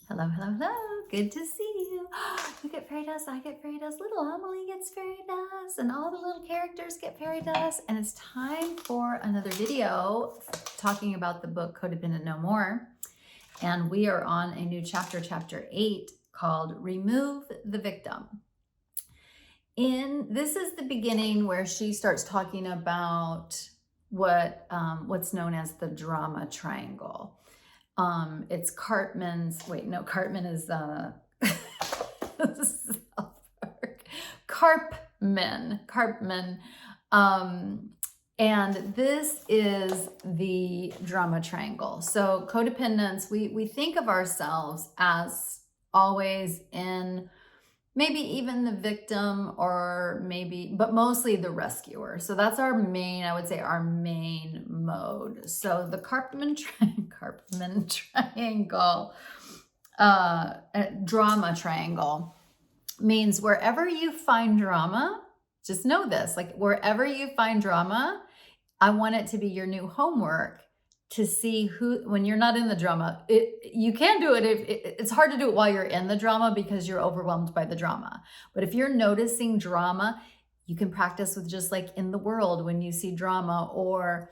Hello, hello, hello. Good to see you. You get fairy dust, I get fairy dust, little Emily gets fairy dust, and all the little characters get fairy dust. And it's time for another video talking about the book Codependent No More. And we are on a new chapter, chapter 8, called Remove the Victim. This is the beginning where she starts talking about what's known as the drama triangle. It's Cartman's, wait, no, Cartman is Carpman. And this is the drama triangle. So codependence, we think of ourselves as always in maybe even the victim, or maybe, but mostly the rescuer. So that's our main, I would say, our main mode. So the Cartman triangle, drama triangle, means wherever you find drama, just know this, like wherever you find drama, I want it to be your new homework to see who, when you're not in the drama, you can do it. It's hard to do it while you're in the drama because you're overwhelmed by the drama. But if you're noticing drama, you can practice with just like in the world when you see drama, or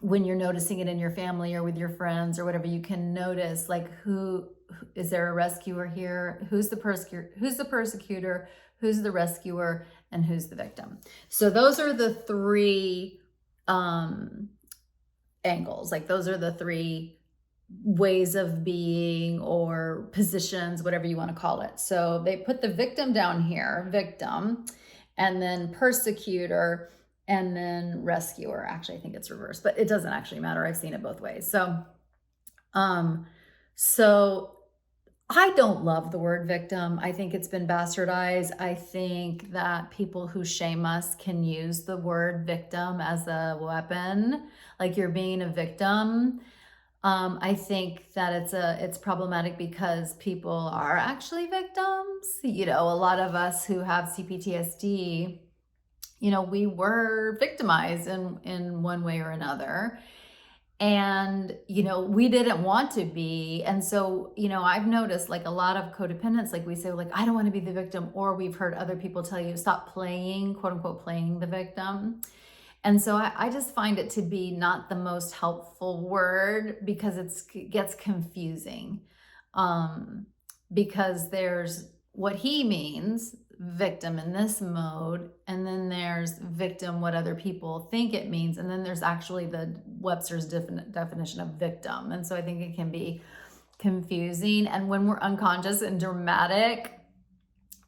when you're noticing it in your family or with your friends or whatever. You can notice like who is there a rescuer here? Who's the persecutor? Who's the rescuer? And who's the victim? So those are the three angles. Like those are the three ways of being, or positions, whatever you want to call it. So they put the victim down here, victim, and then persecutor, and then rescuer. Actually, I think it's reversed, but it doesn't actually matter. I've seen it both ways. So I don't love the word victim. I think it's been bastardized. I think that people who shame us can use the word victim as a weapon, like you're being a victim. I think that it's problematic because people are actually victims. You know, a lot of us who have CPTSD, you know, we were victimized in one way or another. And, you know, we didn't want to be. And so, you know, I've noticed like a lot of codependents, like we say, like, I don't want to be the victim. Or we've heard other people tell you, stop playing, quote unquote, playing the victim. And so I just find it to be not the most helpful word because it gets confusing. Because there's what he means, victim in this mode, and then there's victim what other people think it means, and then there's actually the Webster's definition of victim. And so I think it can be confusing. And when we're unconscious and dramatic,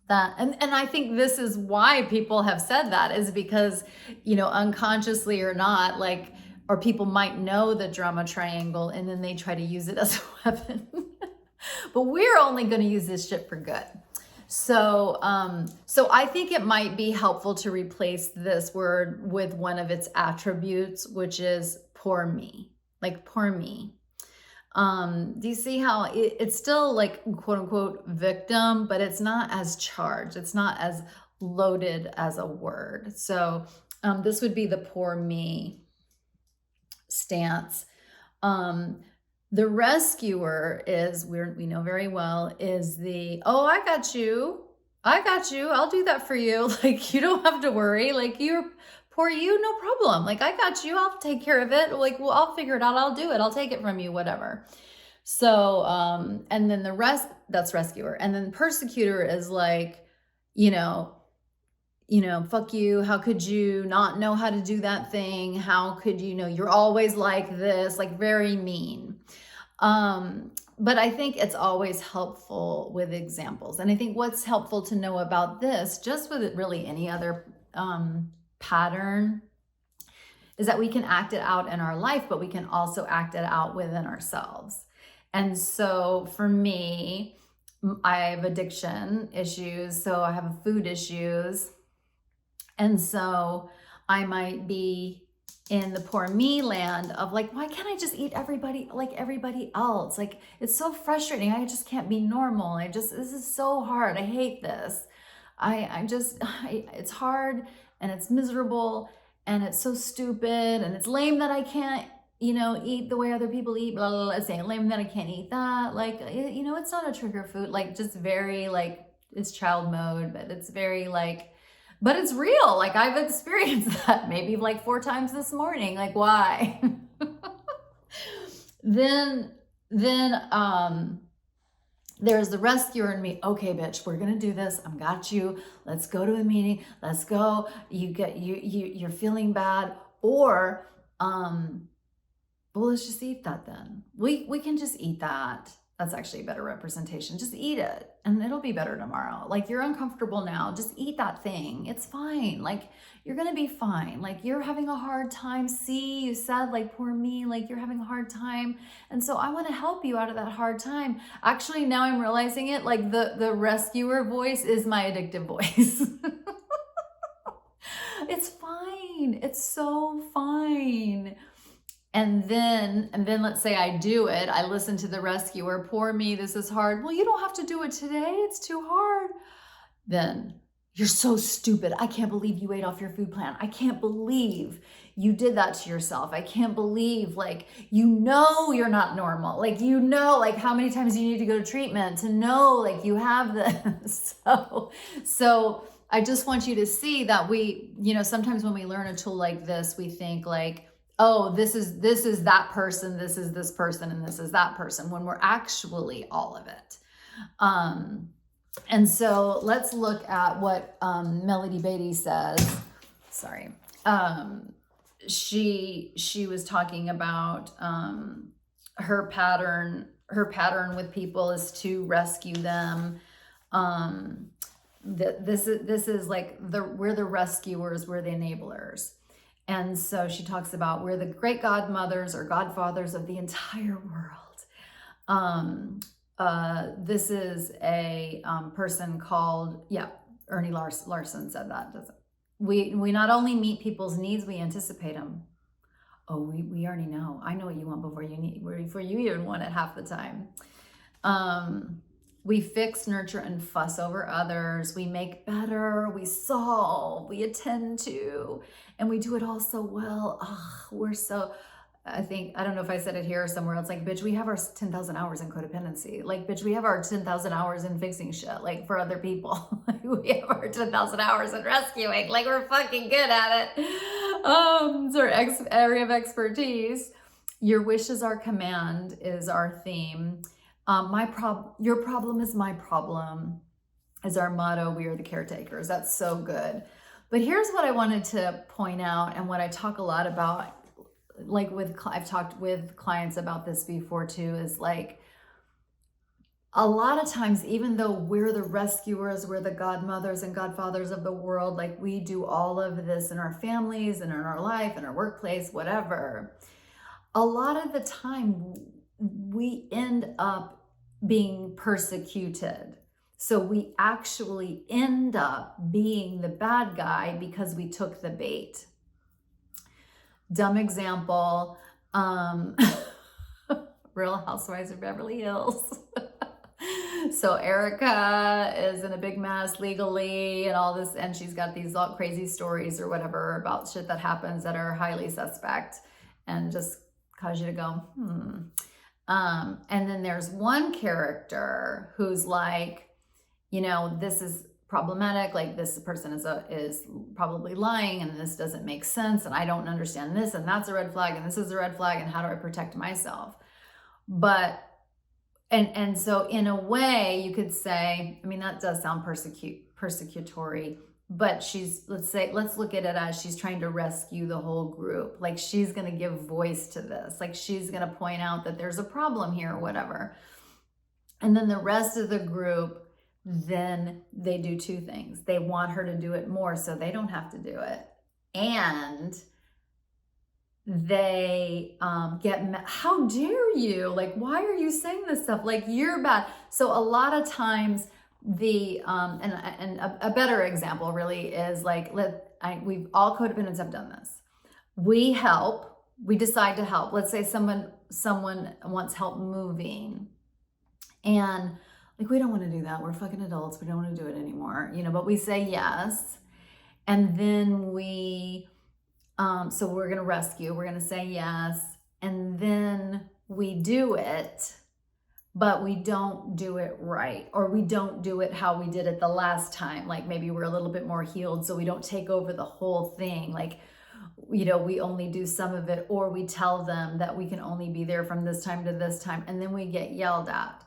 and I think this is why people have said that, is because, you know, unconsciously or not, like, or people might know the drama triangle and then they try to use it as a weapon. But we're only going to use this shit for good. So I think it might be helpful to replace this word with one of its attributes, which is poor me, like poor me. Do you see how it's still like quote unquote victim, but it's not as charged. It's not as loaded as a word. So this would be the poor me stance. The rescuer is, we know very well, is the, oh, I got you, I'll do that for you. Like, you don't have to worry. Like, you're poor you, no problem. Like, I got you, I'll take care of it. Like, well, I'll figure it out, I'll do it, I'll take it from you, whatever. So, and then the rest, that's rescuer. And then persecutor is like, you know, fuck you. How could you not know how to do that thing? How could you know, you're always like this, like very mean. But I think it's always helpful with examples. And I think what's helpful to know about this, just with really any other pattern, is that we can act it out in our life, but we can also act it out within ourselves. And so for me, I have addiction issues. So I have food issues. And so I might be in the poor me land of like, why can't I just eat everybody like everybody else? Like, it's so frustrating. I just can't be normal. This is so hard. I hate this. It's hard and it's miserable and it's so stupid and it's lame that I can't eat the way other people eat, blah, blah, blah, saying, lame, then I can't eat that. Like, it's not a trigger food, like just very like, it's child mode, but it's very like, but it's real. Like I've experienced that maybe like 4 times this morning. Like why? then, then, there's the rescuer in me. Okay, bitch, we're gonna do this. I'm got you. Let's go to a meeting. Let's go. You're feeling bad, or well, let's just eat that then. We can just eat that. That's actually a better representation. Just eat it and it'll be better tomorrow. Like you're uncomfortable now. Just eat that thing. It's fine. Like you're going to be fine. Like you're having a hard time. See, you said like, poor me, like you're having a hard time. And so I want to help you out of that hard time. Actually, now I'm realizing it, like the rescuer voice is my addictive voice. It's fine. It's so fine. And then let's say I do it. I listen to the rescuer. Poor me, this is hard. Well, you don't have to do it today. It's too hard. Then you're so stupid. I can't believe you ate off your food plan. I can't believe you did that to yourself. I can't believe, like, you're not normal. Like, like how many times you need to go to treatment to know, like, you have this. So I just want you to see that we, sometimes when we learn a tool like this, we think like, oh, this is that person, this is this person, and this is that person, when we're actually all of it. And so let's look at what Melody Beatty says. Sorry. She was talking about her pattern with people is to rescue them. This is like we're the rescuers, we're the enablers. And so she talks about we're the great godmothers or godfathers of the entire world. This is a person called, Ernie Larson said that. We not only meet people's needs, we anticipate them. Oh, we already know. I know what you want before you even want it half the time. We fix, nurture, and fuss over others. We make better, we solve, we attend to, and we do it all so well. I don't know if I said it here or somewhere else, like, bitch, we have our 10,000 hours in codependency. Like, bitch, we have our 10,000 hours in fixing shit, like, for other people. We have our 10,000 hours in rescuing. Like, we're fucking good at it. It's our area of expertise. Your wish is our command is our theme. Your problem is my problem is our motto. We are the caretakers. That's so good. But here's what I wanted to point out, and what I talk a lot about, like I've talked with clients about this before too, is like a lot of times, even though we're the rescuers, we're the godmothers and godfathers of the world, like we do all of this in our families and in our life, in our workplace, whatever, a lot of the time we end up being persecuted. So we actually end up being the bad guy because we took the bait. Dumb example, Real Housewives of Beverly Hills. So Erica is in a big mess legally and all this, and she's got these all crazy stories or whatever about shit that happens that are highly suspect and just cause you to go, and then there's one character who's like, this is problematic, like this person is probably lying and this doesn't make sense and I don't understand this and that's a red flag and this is a red flag and how do I protect myself? But and so in a way you could say, I mean, that does sound persecutory, but let's look at it as she's trying to rescue the whole group. Like she's going to give voice to this. Like she's going to point out that there's a problem here or whatever. And then the rest of the group, then they do two things. They want her to do it more so they don't have to do it. And they how dare you? Like, why are you saying this stuff? Like, you're bad. So a lot of times and a better example really is like, we've all codependents have done this. We decide to help. Let's say someone wants help moving, and like, we don't want to do that. We're fucking adults. We don't want to do it anymore, but we say yes. And then so we're going to rescue, we're going to say yes. and then we do it, but we don't do it right, or we don't do it how we did it the last time. Like maybe we're a little bit more healed, so we don't take over the whole thing. Like, we only do some of it, or we tell them that we can only be there from this time to this time, and then we get yelled at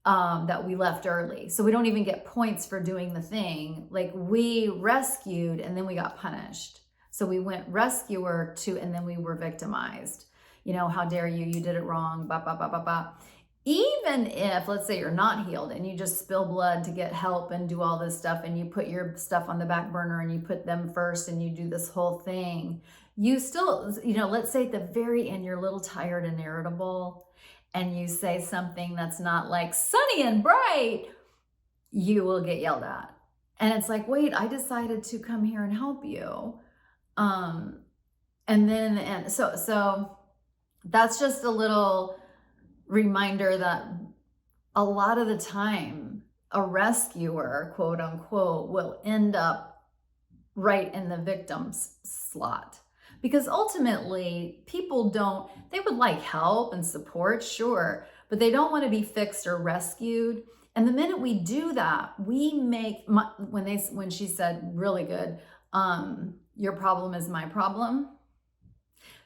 that we left early. So we don't even get points for doing the thing. Like we rescued and then we got punished. So we went rescuer to, and then we were victimized. How dare you? You did it wrong. Ba, ba, ba, ba, ba. Even if, let's say you're not healed and you just spill blood to get help and do all this stuff, and you put your stuff on the back burner and you put them first and you do this whole thing, you still, let's say at the very end, you're a little tired and irritable and you say something that's not like sunny and bright, you will get yelled at. And it's like, wait, I decided to come here and help you. So that's just a little reminder that a lot of the time a rescuer, quote unquote, will end up right in the victim's slot, because ultimately people they would like help and support, sure, but they don't want to be fixed or rescued. And the minute we do that, we make, when she said really good, your problem is my problem.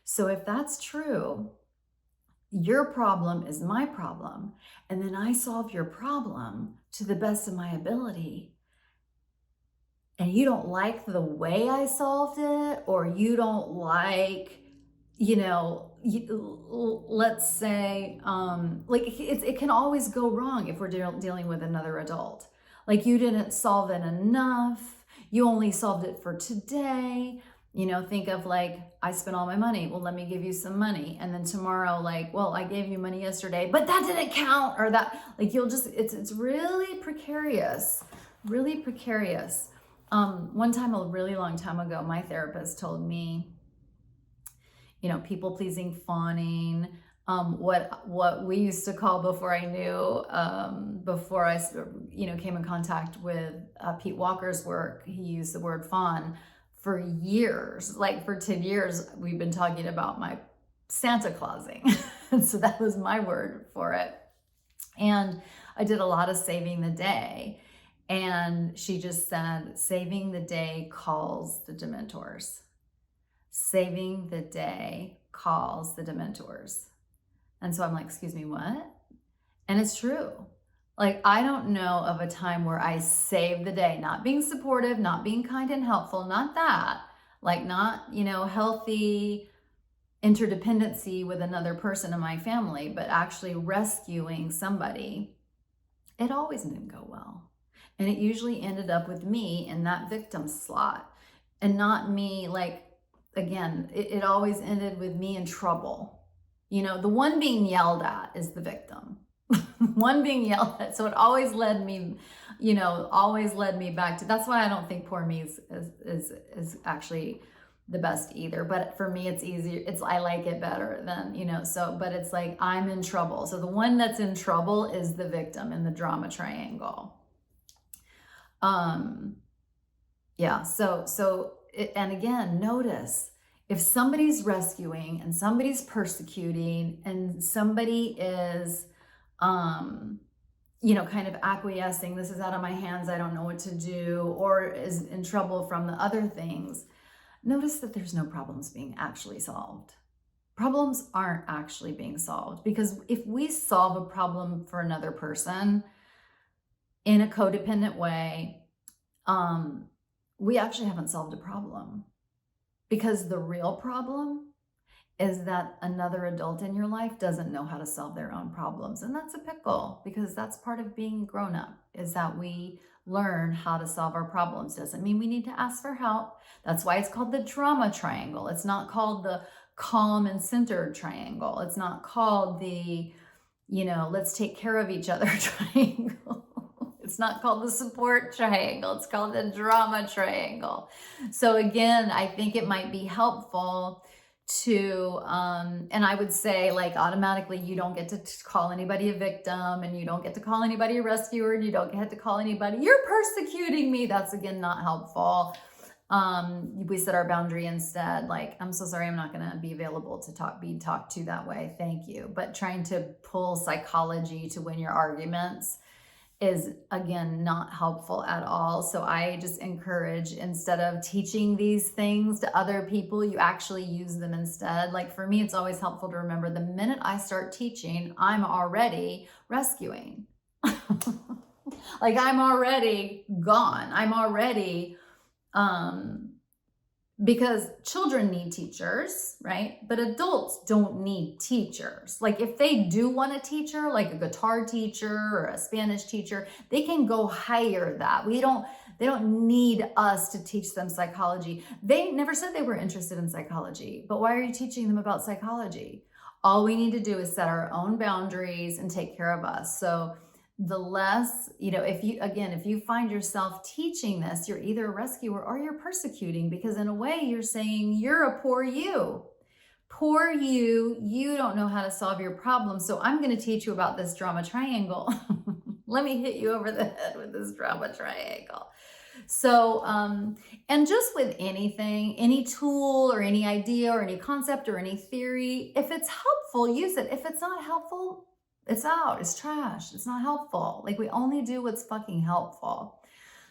So if that's true, your problem is my problem, and then I solve your problem to the best of my ability, and you don't like the way I solved it, or you don't like, let's say, it can always go wrong if we're dealing with another adult. Like you didn't solve it enough. You only solved it for today. Think of like, I spent all my money. Well, let me give you some money. And then tomorrow, like, well, I gave you money yesterday, but that didn't count, or that, like, it's really precarious, really precarious. One time, a really long time ago, my therapist told me, people pleasing, fawning, what we used to call, before I came in contact with Pete Walker's work, he used the word fawn. For years, like for 10 years, we've been talking about my Santa Clausing. And so that was my word for it. And I did a lot of saving the day. And she just said, saving the day calls the Dementors. Saving the day calls the Dementors. And so I'm like, excuse me, what? And it's true. Like, I don't know of a time where I saved the day, not being supportive, not being kind and helpful, not that, like not, healthy interdependency with another person in my family, but actually rescuing somebody. It always didn't go well. And it usually ended up with me in that victim slot, and not me, like, again, it always ended with me in trouble. The one being yelled at is the victim. One being yelled at. So it always led me back to, that's why I don't think poor me is actually the best either. But for me, it's easier. I like it better than, but it's like, I'm in trouble. So the one that's in trouble is the victim in the drama triangle. Yeah. And again, notice, if somebody's rescuing and somebody's persecuting and somebody is, kind of acquiescing, this is out of my hands, I don't know what to do, or is in trouble from the other things, notice that there's no problems being actually solved. Problems aren't actually being solved, because if we solve a problem for another person in a codependent way, we actually haven't solved a problem, because the real problem is that another adult in your life doesn't know how to solve their own problems. And that's a pickle, because that's part of being grown up, is that we learn how to solve our problems. Doesn't mean we need to ask for help. That's why it's called the drama triangle. It's not called the calm and centered triangle. It's not called the, let's take care of each other triangle. It's not called the support triangle. It's called the drama triangle. So again, I think it might be helpful to, and I would say, like, automatically, you don't get to call anybody a victim, and you don't get to call anybody a rescuer, and you don't get to call anybody, you're persecuting me. That's, again, not helpful. We set our boundary instead, like, I'm so sorry, I'm not going to be available to be talked to that way. Thank you. But trying to pull psychology to win your arguments is, again, not helpful at all. So I just encourage, instead of teaching these things to other people, you actually use them instead. Like for me, it's always helpful to remember the minute I start teaching, I'm already rescuing. Like I'm already gone. I'm already, because children need teachers, right? But adults don't need teachers. Like if they do want a teacher, like a guitar teacher or a Spanish teacher, they can go hire that. They don't need us to teach them psychology. They never said they were interested in psychology, but why are you teaching them about psychology? All we need to do is set our own boundaries and take care of us. So the less, if you find yourself teaching this, you're either a rescuer or you're persecuting, because in a way you're saying you're a poor you. Poor you, you don't know how to solve your problem. So I'm going to teach you about this drama triangle. Let me hit you over the head with this drama triangle. So, and just with anything, any tool or any idea or any concept or any theory, if it's helpful, use it. If it's not helpful, it's out, it's trash, it's not helpful. Like we only do what's fucking helpful.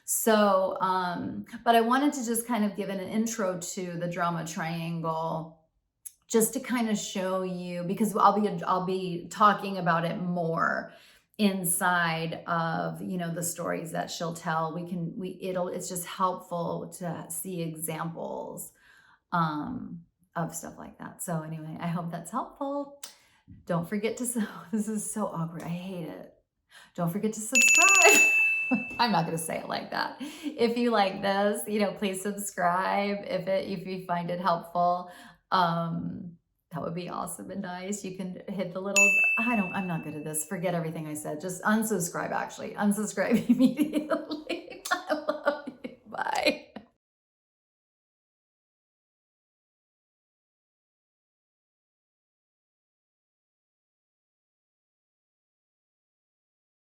So, but I wanted to just kind of give an intro to the drama triangle, just to kind of show you, because I'll be talking about it more inside of, the stories that she'll tell. It's just helpful to see examples, of stuff like that. So anyway, I hope that's helpful. Don't forget to, this is so awkward. I hate it. Don't forget to subscribe. I'm not going to say it like that. If you like this, please subscribe. If you find it helpful, that would be awesome and nice. You can hit the little, I'm not good at this. Forget everything I said. Just unsubscribe, actually. Unsubscribe immediately.